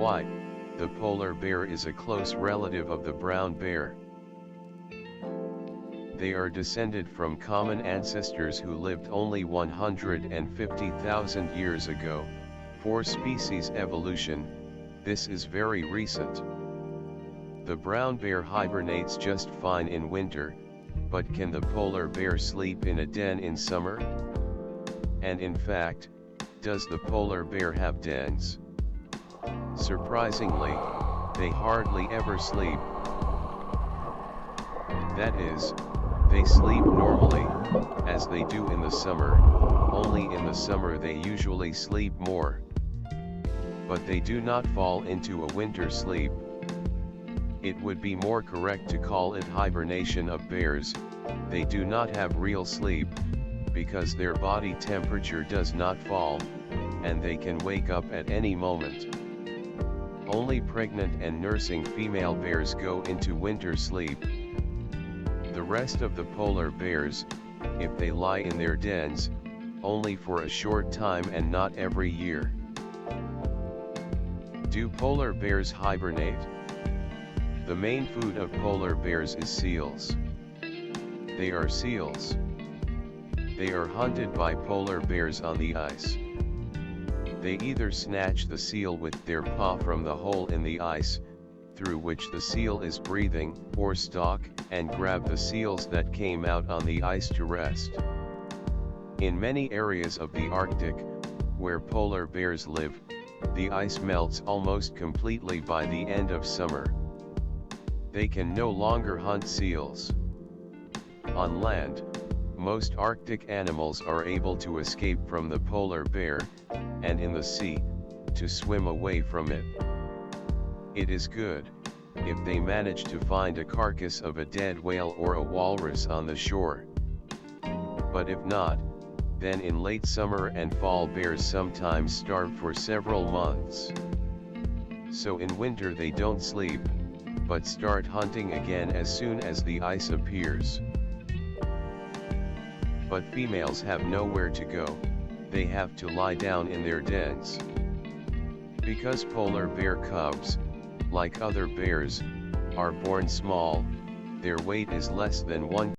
white, the polar bear is a close relative of the brown bear. They are descended from common ancestors who lived only 150,000 years ago. For species evolution, this is very recent. The brown bear hibernates just fine in winter, but can the polar bear sleep in a den in summer? And in fact, does the polar bear have dens? Surprisingly, they hardly ever sleep. That is, they sleep normally, as they do in the summer, only in the summer they usually sleep more. But they do not fall into a winter sleep. It would be more correct to call it hibernation of bears. They do not have real sleep, because their body temperature does not fall, and they can wake up at any moment. Only pregnant and nursing female bears go into winter sleep. The rest of the polar bears, if they lie in their dens, only for a short time and not every year. Do polar bears hibernate? The main food of polar bears is seals. They are seals. They are hunted by polar bears on the ice. They either snatch the seal with their paw from the hole in the ice, through which the seal is breathing, or stalk and grab the seals that came out on the ice to rest. In many areas of the Arctic, where polar bears live, the ice melts almost completely by the end of summer. They can no longer hunt seals. On land, most Arctic animals are able to escape from the polar bear, and in the sea, to swim away from it. It is good, if they manage to find a carcass of a dead whale or a walrus on the shore. But if not, then in late summer and fall bears sometimes starve for several months. So in winter they don't sleep, but start hunting again as soon as the ice appears. But females have nowhere to go, they have to lie down in their dens. Because polar bear cubs, like other bears, are born small, their weight is less than 1